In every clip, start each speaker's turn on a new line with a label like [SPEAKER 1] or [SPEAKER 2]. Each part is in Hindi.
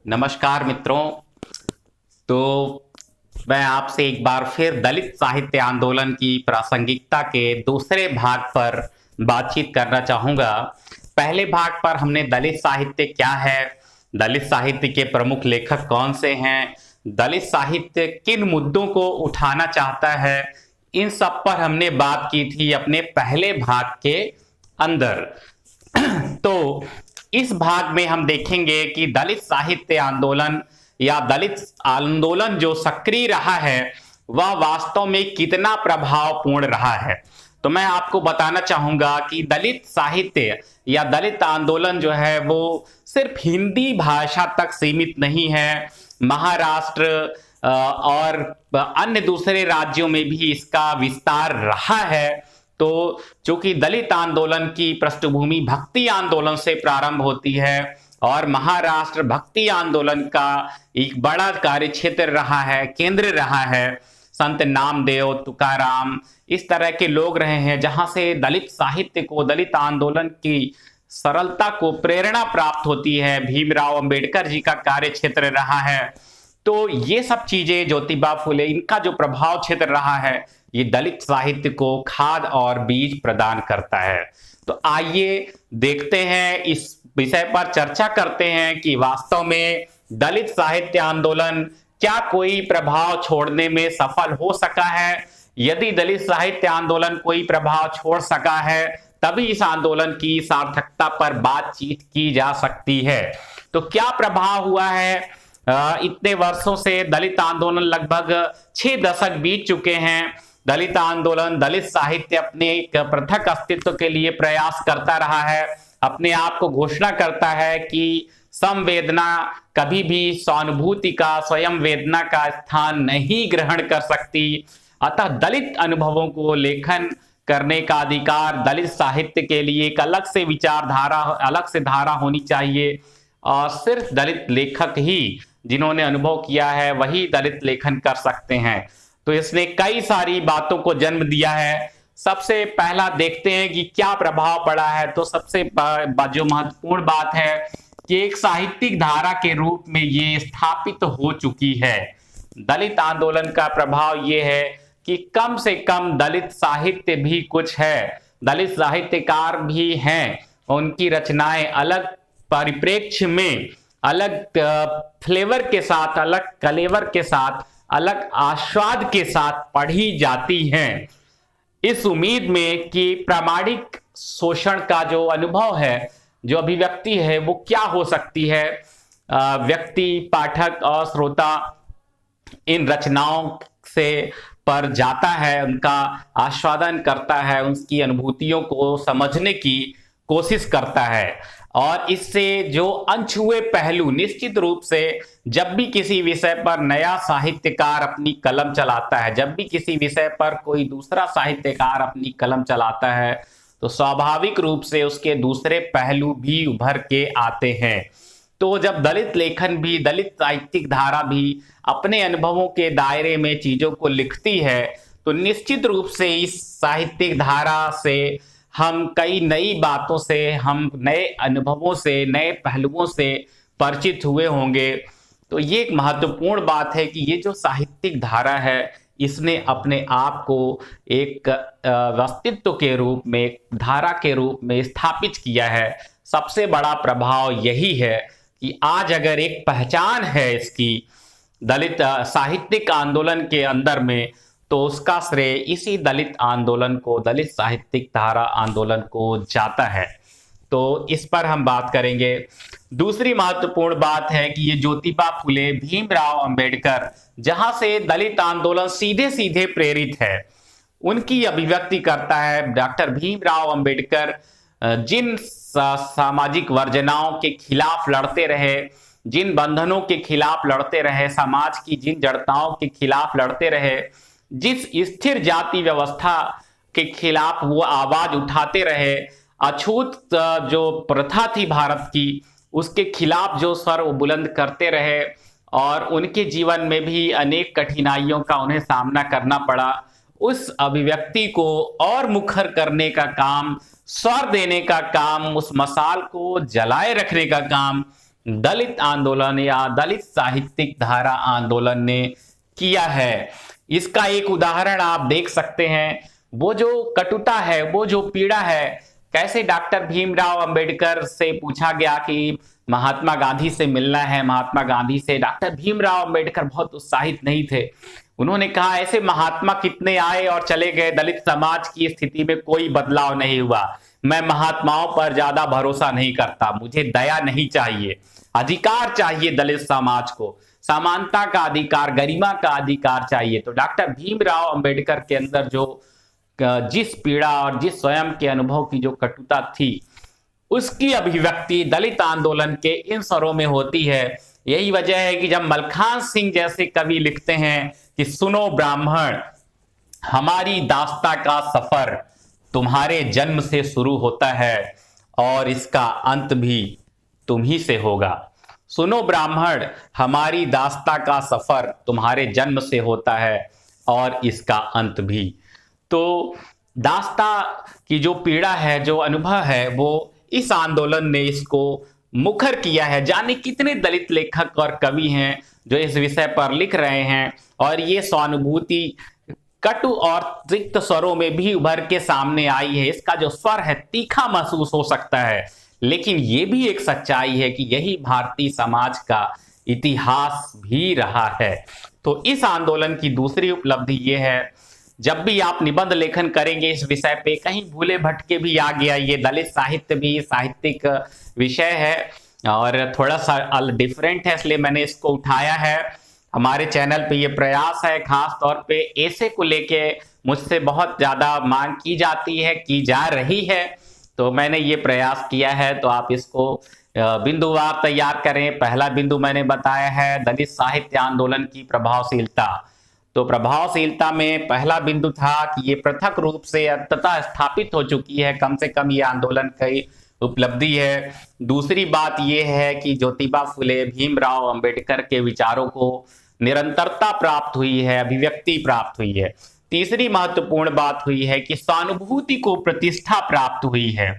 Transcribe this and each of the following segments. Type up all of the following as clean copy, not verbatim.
[SPEAKER 1] नमस्कार मित्रों। तो मैं आपसे एक बार फिर दलित साहित्य आंदोलन की प्रासंगिकता के दूसरे भाग पर बातचीत करना चाहूँगा। पहले भाग पर हमने दलित साहित्य क्या है, दलित साहित्य के प्रमुख लेखक कौन से हैं, दलित साहित्य किन मुद्दों को उठाना चाहता है, इन सब पर हमने बात की थी अपने पहले भाग के अंदर। तो इस भाग में हम देखेंगे कि दलित साहित्य आंदोलन या दलित आंदोलन जो सक्रिय रहा है वह वास्तव में कितना प्रभावपूर्ण रहा है। तो मैं आपको बताना चाहूंगा कि दलित साहित्य या दलित आंदोलन जो है वो सिर्फ हिंदी भाषा तक सीमित नहीं है। महाराष्ट्र और अन्य दूसरे राज्यों में भी इसका विस्तार रहा है। तो चूंकि दलित आंदोलन की पृष्ठभूमि भक्ति आंदोलन से प्रारंभ होती है और महाराष्ट्र भक्ति आंदोलन का एक बड़ा कार्य क्षेत्र रहा है, केंद्र रहा है। संत नामदेव, तुकाराम, इस तरह के लोग रहे हैं जहां से दलित साहित्य को, दलित आंदोलन की सरलता को प्रेरणा प्राप्त होती है। भीमराव अंबेडकर जी का कार्य क्षेत्र रहा है। तो ये सब चीजें, ज्योतिबा फुले, इनका जो प्रभाव क्षेत्र रहा है, ये दलित साहित्य को खाद और बीज प्रदान करता है। तो आइए देखते हैं, इस विषय पर चर्चा करते हैं कि वास्तव में दलित साहित्य आंदोलन क्या कोई प्रभाव छोड़ने में सफल हो सका है। यदि दलित साहित्य आंदोलन कोई प्रभाव छोड़ सका है तभी इस आंदोलन की सार्थकता पर बातचीत की जा सकती है। तो क्या प्रभाव हुआ है? इतने वर्षों से दलित आंदोलन, लगभग 6 दशक बीत चुके हैं। दलित आंदोलन, दलित साहित्य अपने एक पृथक अस्तित्व के लिए प्रयास करता रहा है, अपने आप को घोषणा करता है कि संवेदना कभी भी सहानुभूति का, स्वयं वेदना का स्थान नहीं ग्रहण कर सकती। अतः दलित अनुभवों को लेखन करने का अधिकार दलित साहित्य के लिए एक अलग से विचारधारा, अलग से धारा होनी चाहिए और सिर्फ दलित लेखक ही जिन्होंने अनुभव किया है वही दलित लेखन कर सकते हैं। तो इसने कई सारी बातों को जन्म दिया है। सबसे पहला देखते हैं कि क्या प्रभाव पड़ा है। तो सबसे जो महत्वपूर्ण बात है कि एक साहित्यिक धारा के रूप में ये स्थापित हो चुकी है। दलित आंदोलन का प्रभाव ये है कि कम से कम दलित साहित्य भी कुछ है, दलित साहित्यकार भी हैं, उनकी रचनाएं अलग परिप्रेक्ष्य में, अलग फ्लेवर के साथ, अलग कलेवर के साथ, अलग आस्वाद के साथ पढ़ी जाती हैं, इस उम्मीद में कि प्रामाणिक शोषण का जो अनुभव है, जो अभिव्यक्ति है, वो क्या हो सकती है। व्यक्ति, पाठक और श्रोता इन रचनाओं से पर जाता है, उनका आस्वादन करता है, उनकी अनुभूतियों को समझने की कोशिश करता है और इससे जो अनछुए पहलू, निश्चित रूप से जब भी किसी विषय पर नया साहित्यकार अपनी कलम चलाता है, जब भी किसी विषय पर कोई दूसरा साहित्यकार अपनी कलम चलाता है, तो स्वाभाविक रूप से उसके दूसरे पहलू भी उभर के आते हैं। तो जब दलित लेखन भी, दलित साहित्यिक धारा भी अपने अनुभवों के दायरे में चीजों को लिखती है, तो निश्चित रूप से इस साहित्यिक धारा से हम कई नई बातों से, हम नए अनुभवों से, नए पहलुओं से परिचित हुए होंगे। तो ये एक महत्वपूर्ण बात है कि ये जो साहित्यिक धारा है, इसने अपने आप को एक अस्तित्व के रूप में, एक धारा के रूप में स्थापित किया है। सबसे बड़ा प्रभाव यही है कि आज अगर एक पहचान है इसकी दलित साहित्यिक आंदोलन के अंदर में, तो उसका श्रेय इसी दलित आंदोलन को, दलित साहित्यिक धारा आंदोलन को जाता है। तो इस पर हम बात करेंगे। दूसरी महत्वपूर्ण बात है कि ये ज्योतिबा फुले, भीमराव अंबेडकर, जहां से दलित आंदोलन सीधे सीधे प्रेरित है, उनकी अभिव्यक्ति करता है। डॉक्टर भीमराव अंबेडकर जिन सामाजिक वर्जनाओं के खिलाफ लड़ते रहे, जिन बंधनों के खिलाफ लड़ते रहे, समाज की जिन जड़ताओं के खिलाफ लड़ते रहे, जिस स्थिर जाति व्यवस्था के खिलाफ वो आवाज उठाते रहे, अछूत जो प्रथा थी भारत की, उसके खिलाफ जो स्वर वो बुलंद करते रहे और उनके जीवन में भी अनेक कठिनाइयों का उन्हें सामना करना पड़ा। उस अभिव्यक्ति को और मुखर करने का काम, स्वर देने का काम, उस मसाल को जलाए रखने का काम दलित आंदोलन या दलित साहित्यिक धारा आंदोलन ने किया है। इसका एक उदाहरण आप देख सकते हैं, वो जो कटुता है, वो जो पीड़ा है, कैसे डॉक्टर भीमराव अंबेडकर से पूछा गया कि महात्मा गांधी से मिलना है, महात्मा गांधी से। डॉक्टर भीमराव अंबेडकर बहुत उत्साहित नहीं थे। उन्होंने कहा ऐसे महात्मा कितने आए और चले गए, दलित समाज की स्थिति में कोई बदलाव नहीं हुआ। मैं महात्माओं पर ज्यादा भरोसा नहीं करता, मुझे दया नहीं चाहिए, अधिकार चाहिए दलित समाज को, समानता का अधिकार, गरिमा का अधिकार चाहिए। तो डॉक्टर भीमराव अंबेडकर के अंदर जो जिस पीड़ा और जिस स्वयं के अनुभव की जो कटुता थी, उसकी अभिव्यक्ति दलित आंदोलन के इन स्वरों में होती है। यही वजह है कि जब मलखान सिंह जैसे कवि लिखते हैं कि सुनो ब्राह्मण, हमारी दास्ता का सफर तुम्हारे जन्म से शुरू होता है और इसका अंत भी तुम ही से होगा। सुनो ब्राह्मण, हमारी दास्ता का सफर तुम्हारे जन्म से होता है और इसका अंत भी। तो दास्ता की जो पीड़ा है, जो अनुभव है, वो इस आंदोलन ने इसको मुखर किया है। जाने कितने दलित लेखक और कवि हैं जो इस विषय पर लिख रहे हैं, और ये सहानुभूति कटु और तिक्त स्वरों में भी उभर के सामने आई है। इसका जो स्वर है तीखा महसूस हो सकता है, लेकिन ये भी एक सच्चाई है कि यही भारतीय समाज का इतिहास भी रहा है। तो इस आंदोलन की दूसरी उपलब्धि ये है, जब भी आप निबंध लेखन करेंगे इस विषय पे, कहीं भूले भटके भी आ गया, ये दलित साहित्य भी साहित्यिक विषय है और थोड़ा सा डिफरेंट है, इसलिए मैंने इसको उठाया है। हमारे चैनल पे ये प्रयास है, खास तौर पे ऐसे को लेके मुझसे बहुत ज्यादा मांग की जाती है, की जा रही है, तो मैंने ये प्रयास किया है। तो आप इसको बिंदुवार तैयार करें। पहला बिंदु मैंने बताया है दलित साहित्य आंदोलन की प्रभावशीलता। तो प्रभावशीलता में पहला बिंदु था कि ये पृथक रूप से अंततः स्थापित हो चुकी है, कम से कम ये आंदोलन की उपलब्धि है। दूसरी बात यह है कि ज्योतिबा फुले, भीमराव अंबेडकर के विचारों को निरंतरता प्राप्त हुई है, अभिव्यक्ति प्राप्त हुई है। तीसरी महत्वपूर्ण बात हुई है कि सहानुभूति को प्रतिष्ठा प्राप्त हुई है।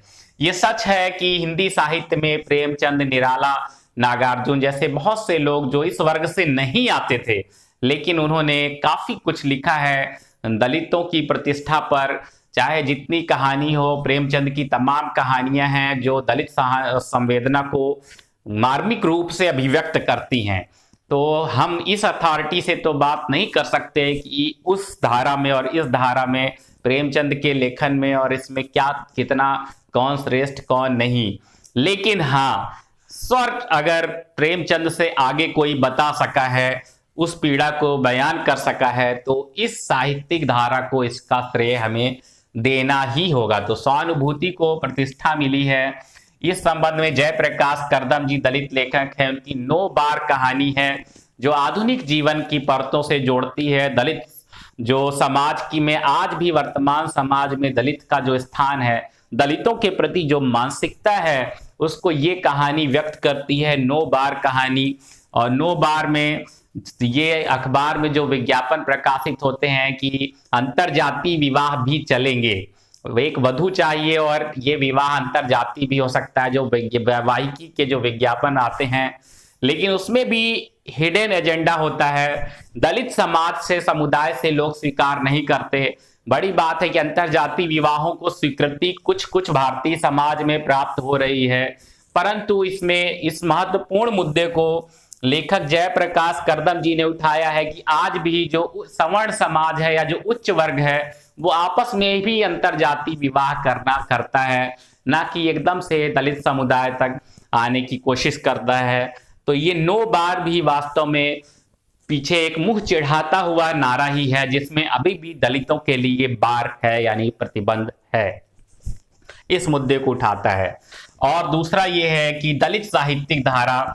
[SPEAKER 1] ये सच है कि हिंदी साहित्य में प्रेमचंद, निराला, नागार्जुन जैसे बहुत से लोग जो इस वर्ग से नहीं आते थे, लेकिन उन्होंने काफी कुछ लिखा है दलितों की प्रतिष्ठा पर। चाहे जितनी कहानी हो, प्रेमचंद की तमाम कहानियां हैं जो दलित संवेदना को मार्मिक रूप से अभिव्यक्त करती हैं। तो हम इस अथॉरिटी से तो बात नहीं कर सकते कि उस धारा में और इस धारा में, प्रेमचंद के लेखन में और इसमें क्या कितना कौन श्रेष्ठ कौन नहीं, लेकिन हाँ, स्वर्ग अगर प्रेमचंद से आगे कोई बता सका है, उस पीड़ा को बयान कर सका है, तो इस साहित्यिक धारा को इसका श्रेय हमें देना ही होगा। तो सहानुभूति को प्रतिष्ठा मिली है। इस संबंध में जयप्रकाश करदम जी दलित लेखक हैं, उनकी 9 बार कहानी है जो आधुनिक जीवन की परतों से जोड़ती है। दलित जो समाज की में आज भी वर्तमान समाज में दलित का जो स्थान है, दलितों के प्रति जो मानसिकता है, उसको ये कहानी व्यक्त करती है। 9 बार कहानी, और 9 बार में ये अखबार में जो विज्ञापन प्रकाशित होते हैं कि अंतरजातीय विवाह भी चलेंगे, एक वधू चाहिए और ये विवाह अंतरजातीय भी हो सकता है, जो वैवाहिकी के जो विज्ञापन आते हैं, लेकिन उसमें भी हिडन एजेंडा होता है। दलित समाज से, समुदाय से लोग स्वीकार नहीं करते। बड़ी बात है कि अंतरजातीय विवाहों को स्वीकृति कुछ कुछ भारतीय समाज में प्राप्त हो रही है, परंतु इसमें इस महत्वपूर्ण मुद्दे को लेखक जयप्रकाश करदम जी ने उठाया है कि आज भी जो सवर्ण समाज है या जो उच्च वर्ग है, वो आपस में भी अंतरजातीय विवाह करता है, ना कि एकदम से दलित समुदाय तक आने की कोशिश करता है। तो ये 9 बार भी वास्तव में पीछे एक मुंह चिढ़ाता हुआ नारा ही है, जिसमें अभी भी दलितों के लिए बार है, यानी प्रतिबंध है, इस मुद्दे को उठाता है। और दूसरा ये है कि दलित साहित्यिक धारा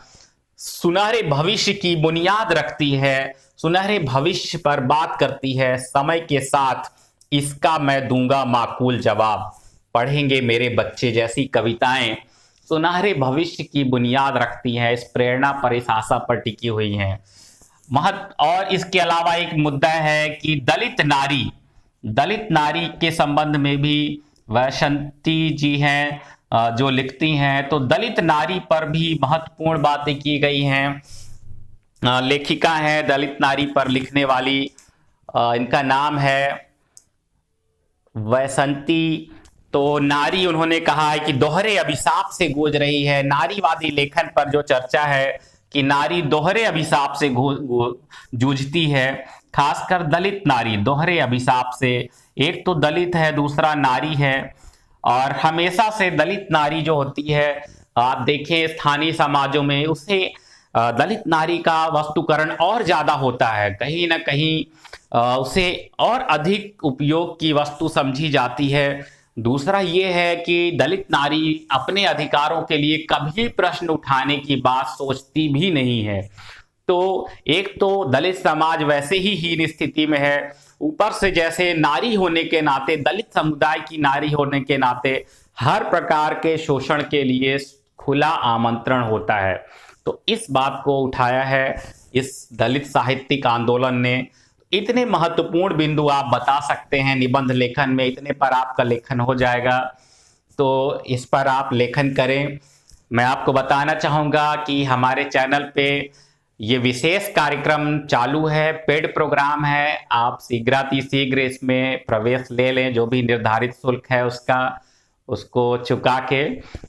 [SPEAKER 1] सुनहरे भविष्य की बुनियाद रखती है, सुनहरे भविष्य पर बात करती है। समय के साथ इसका मैं दूंगा माकूल जवाब, पढ़ेंगे मेरे बच्चे जैसी कविताएं सुनहरे भविष्य की बुनियाद रखती हैं, इस प्रेरणा पर, इस आशा पर टिकी हुई हैं। और इसके अलावा एक मुद्दा है कि दलित नारी के संबंध में भी वैशंती जी हैं, जो लिखती हैं, तो दलित नारी पर भी महत्वपूर्ण बातें की गई हैं। लेखिका हैं दलित नारी पर लिखने वाली, इनका नाम है वैसंती। तो नारी उन्होंने कहा है कि दोहरे अभिशाप से गूंज रही है। नारीवादी लेखन पर जो चर्चा है कि नारी दोहरे अभिशाप से जूझती है, खासकर दलित नारी दोहरे अभिशाप से। एक तो दलित है, दूसरा नारी है, और हमेशा से दलित नारी जो होती है, आप देखें स्थानीय समाजों में उसे दलित नारी का वस्तुकरण और ज्यादा होता है, कहीं ना कहीं उसे और अधिक उपयोग की वस्तु समझी जाती है। दूसरा ये है कि दलित नारी अपने अधिकारों के लिए कभी प्रश्न उठाने की बात सोचती भी नहीं है। तो एक तो दलित समाज वैसे ही हीन स्थिति में है, ऊपर से जैसे नारी होने के नाते, दलित समुदाय की नारी होने के नाते हर प्रकार के शोषण के लिए खुला आमंत्रण होता है। तो इस बात को उठाया है इस दलित साहित्यिक आंदोलन ने। इतने महत्वपूर्ण बिंदु आप बता सकते हैं निबंध लेखन में, इतने पर आपका लेखन हो जाएगा, तो इस पर आप लेखन करें। मैं आपको बताना चाहूंगा कि हमारे चैनल पे ये विशेष कार्यक्रम चालू है, पेड प्रोग्राम है। आप शीघ्र इसमें प्रवेश ले लें, जो भी निर्धारित शुल्क है उसको चुका के,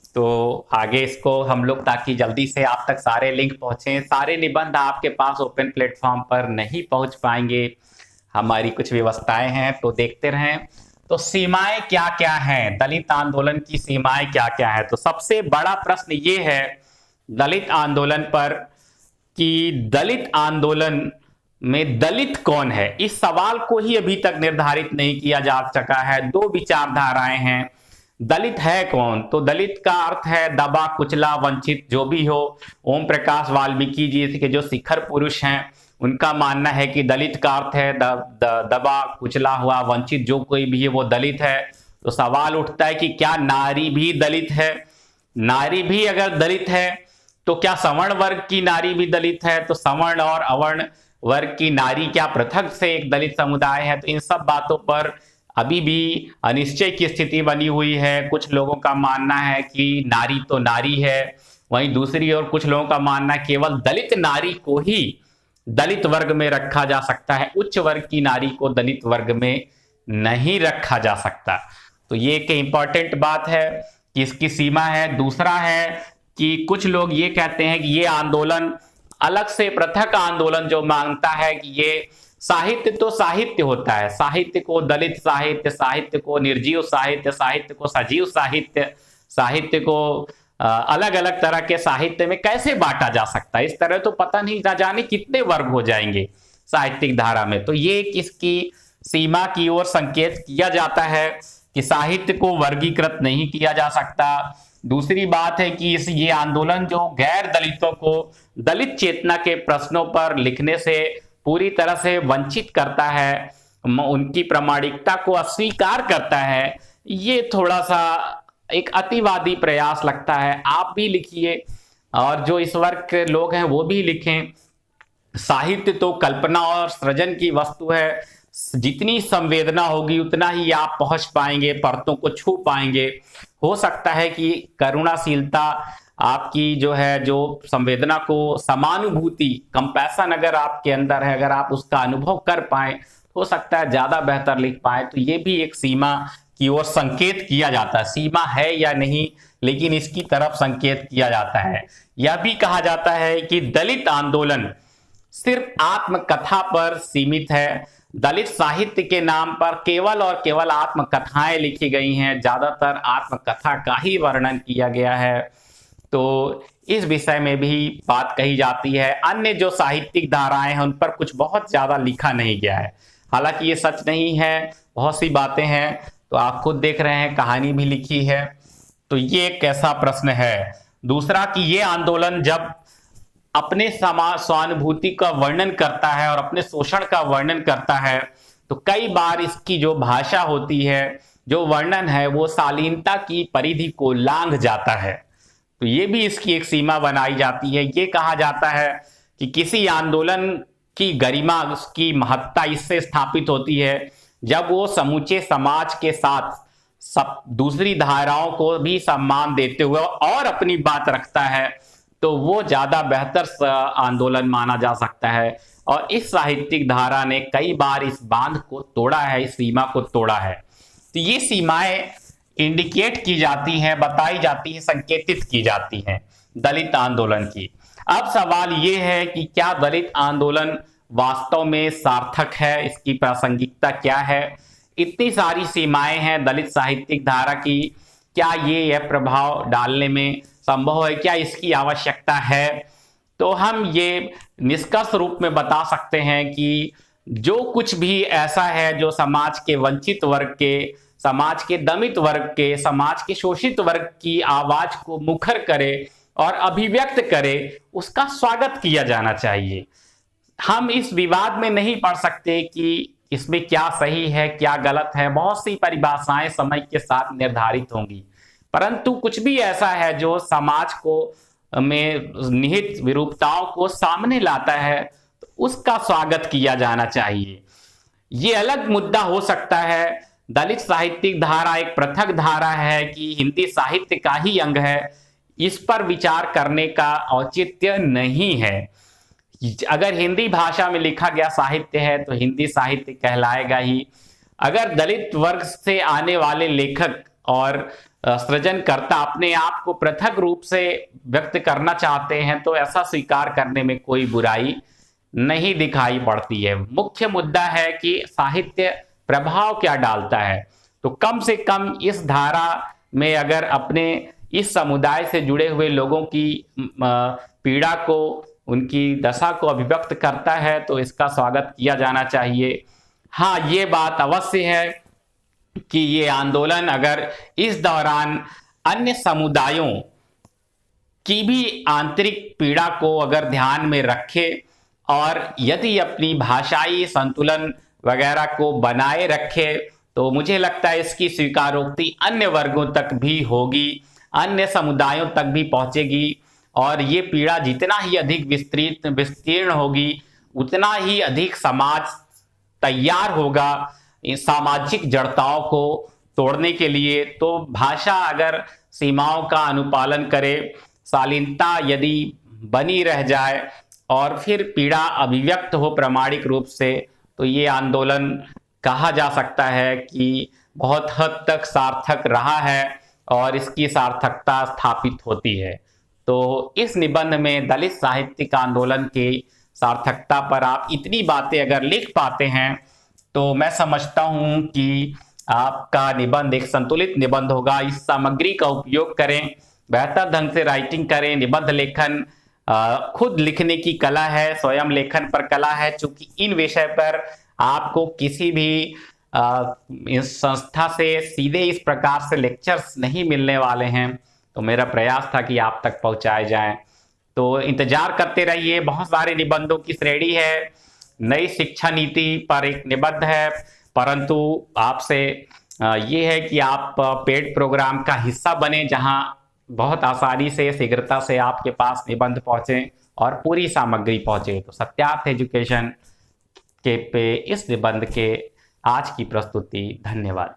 [SPEAKER 1] तो आगे इसको हम लोग, ताकि जल्दी से आप तक सारे लिंक पहुंचे। सारे निबंध आपके पास ओपन प्लेटफॉर्म पर नहीं पहुंच पाएंगे, हमारी कुछ व्यवस्थाएं हैं, तो देखते रहें। तो सीमाएं क्या क्या हैं, दलित आंदोलन की सीमाएं क्या क्या है? तो सबसे बड़ा प्रश्न ये है दलित आंदोलन पर कि दलित आंदोलन में दलित कौन है। इस सवाल को ही अभी तक निर्धारित नहीं किया जा सका है। दो विचारधाराएं हैं, दलित है कौन? तो दलित का अर्थ है दबा कुचला वंचित जो भी हो। ओम प्रकाश वाल्मीकि जी के जो शिखर पुरुष हैं, उनका मानना है कि दलित का अर्थ है दबा कुचला हुआ वंचित, जो कोई भी है वो दलित है। तो सवाल उठता है कि क्या नारी भी दलित है? नारी भी अगर दलित है तो क्या सवर्ण वर्ग की नारी भी दलित है? तो सवर्ण और अवर्ण वर्ग की नारी क्या पृथक से एक दलित समुदाय है? तो इन सब बातों पर अभी भी अनिश्चय की स्थिति बनी हुई है। कुछ लोगों का मानना है कि नारी तो नारी है, वहीं दूसरी ओर कुछ लोगों का मानना है केवल दलित नारी को ही दलित वर्ग में रखा जा सकता है, उच्च वर्ग की नारी को दलित वर्ग में नहीं रखा जा सकता। तो ये एक इंपॉर्टेंट बात है कि इसकी सीमा है। दूसरा है कि कुछ लोग ये कहते हैं कि ये आंदोलन अलग से पृथक आंदोलन जो मांगता है कि ये साहित्य तो साहित्य होता है, साहित्य को दलित साहित्य, साहित्य को निर्जीव साहित्य, साहित्य को सजीव साहित्य, साहित्य को अलग अलग तरह के साहित्य में कैसे बांटा जा सकता है? इस तरह तो पता नहीं ना जाने कितने वर्ग हो जाएंगे साहित्यिक धारा में। तो ये किसकी सीमा की ओर संकेत किया जाता है कि साहित्य को वर्गीकृत नहीं किया जा सकता। दूसरी बात है कि ये आंदोलन जो गैर दलितों को दलित चेतना के प्रश्नों पर लिखने से पूरी तरह से वंचित करता है, उनकी प्रामाणिकता को अस्वीकार करता है, ये थोड़ा सा एक अतिवादी प्रयास लगता है। आप भी लिखिए और जो इस वर्ग के लोग हैं वो भी लिखें। साहित्य तो कल्पना और सृजन की वस्तु है, जितनी संवेदना होगी उतना ही आप पहुंच पाएंगे, परतों को छू पाएंगे। हो सकता है कि करुणाशीलता आपकी जो है, जो संवेदना को, समानुभूति, कंपैशन अगर आपके अंदर है, अगर आप उसका अनुभव कर पाए, हो सकता है ज्यादा बेहतर लिख पाए। तो ये भी एक सीमा की ओर संकेत किया जाता है। सीमा है या नहीं, लेकिन इसकी तरफ संकेत किया जाता है। यह भी कहा जाता है कि दलित आंदोलन सिर्फ आत्मकथा पर सीमित है। दलित साहित्य के नाम पर केवल और केवल आत्मकथाएं लिखी गई हैं, ज्यादातर आत्मकथा का ही वर्णन किया गया है। तो इस विषय में भी बात कही जाती है। अन्य जो साहित्यिक धाराएं हैं उन पर कुछ बहुत ज्यादा लिखा नहीं गया है, हालांकि ये सच नहीं है, बहुत सी बातें हैं, तो आप खुद देख रहे हैं, कहानी भी लिखी है। तो ये एक ऐसा प्रश्न है। दूसरा कि ये आंदोलन जब अपने समाज स्वानुभूति का वर्णन करता है और अपने शोषण का वर्णन करता है, तो कई बार इसकी जो भाषा होती है, जो वर्णन है, वो शालीनता की परिधि को लांघ जाता है। तो ये भी इसकी एक सीमा बनाई जाती है। ये कहा जाता है कि किसी आंदोलन की गरिमा, उसकी महत्ता इससे स्थापित होती है जब वो समूचे समाज के साथ सब दूसरी धाराओं को भी सम्मान देते हुए और अपनी बात रखता है, तो वो ज्यादा बेहतर आंदोलन माना जा सकता है। और इस साहित्यिक धारा ने कई बार इस बांध को तोड़ा है, इस सीमा को तोड़ा है। तो ये सीमाएं इंडिकेट की जाती हैं, बताई जाती हैं, संकेतित की जाती हैं दलित आंदोलन की। अब सवाल ये है कि क्या दलित आंदोलन वास्तव में सार्थक है, इसकी प्रासंगिकता क्या है? इतनी सारी सीमाएं हैं दलित साहित्यिक धारा की, क्या ये यह प्रभाव डालने में संभव है? क्या इसकी आवश्यकता है? तो हम ये निष्कर्ष रूप में बता सकते हैं कि जो कुछ भी ऐसा है जो समाज के वंचित वर्ग के, समाज के दमित वर्ग के, समाज के शोषित वर्ग की आवाज को मुखर करे और अभिव्यक्त करे, उसका स्वागत किया जाना चाहिए। हम इस विवाद में नहीं पड़ सकते कि इसमें क्या सही है क्या गलत है, बहुत सी परिभाषाएं समय के साथ निर्धारित होंगी, परंतु कुछ भी ऐसा है जो समाज को में निहित विरूपताओं को सामने लाता है, तो उसका स्वागत किया जाना चाहिए। ये अलग मुद्दा हो सकता है, दलित साहित्यिक धारा एक पृथक धारा है कि हिंदी साहित्य का ही अंग है, इस पर विचार करने का औचित्य नहीं है। अगर हिंदी भाषा में लिखा गया साहित्य है तो हिंदी साहित्य कहलाएगा ही। अगर दलित वर्ग से आने वाले लेखक और सृजनकर्ता अपने आप को पृथक रूप से व्यक्त करना चाहते हैं तो ऐसा स्वीकार करने में कोई बुराई नहीं दिखाई पड़ती है। मुख्य मुद्दा है कि साहित्य प्रभाव क्या डालता है। तो कम से कम इस धारा में अगर अपने इस समुदाय से जुड़े हुए लोगों की पीड़ा को, उनकी दशा को अभिव्यक्त करता है तो इसका स्वागत किया जाना चाहिए। हाँ, ये बात अवश्य है कि ये आंदोलन अगर इस दौरान अन्य समुदायों की भी आंतरिक पीड़ा को अगर ध्यान में रखे और यदि अपनी भाषाई संतुलन वगैरह को बनाए रखे, तो मुझे लगता है इसकी स्वीकारोक्ति अन्य वर्गों तक भी होगी, अन्य समुदायों तक भी पहुंचेगी। और ये पीड़ा जितना ही अधिक विस्तीर्ण होगी, उतना ही अधिक समाज तैयार होगा इस सामाजिक जड़ताओं को तोड़ने के लिए। तो भाषा अगर सीमाओं का अनुपालन करे, शालीनता यदि बनी रह जाए और फिर पीड़ा अभिव्यक्त हो प्रामाणिक रूप से, तो ये आंदोलन कहा जा सकता है कि बहुत हद तक सार्थक रहा है और इसकी सार्थकता स्थापित होती है। तो इस निबंध में दलित साहित्यिक आंदोलन की सार्थकता पर आप इतनी बातें अगर लिख पाते हैं तो मैं समझता हूं कि आपका निबंध एक संतुलित निबंध होगा। इस सामग्री का उपयोग करें, बेहतर ढंग से राइटिंग करें। निबंध लेखन खुद लिखने की कला है, स्वयं लेखन पर कला है। चूंकि इन विषय पर आपको किसी भी इस संस्था से सीधे इस प्रकार से लेक्चर्स नहीं मिलने वाले हैं, तो मेरा प्रयास था कि आप तक पहुंचाए जाएं। तो इंतजार करते रहिए, बहुत सारे निबंधों की श्रेणी है। नई शिक्षा नीति पर एक निबंध है, परंतु आपसे ये है कि आप पेड प्रोग्राम का हिस्सा बने, जहां बहुत आसानी से, शीघ्रता से आपके पास निबंध पहुंचे और पूरी सामग्री पहुंचे। तो सत्यार्थ एजुकेशन के पे इस निबंध के आज की प्रस्तुति। धन्यवाद।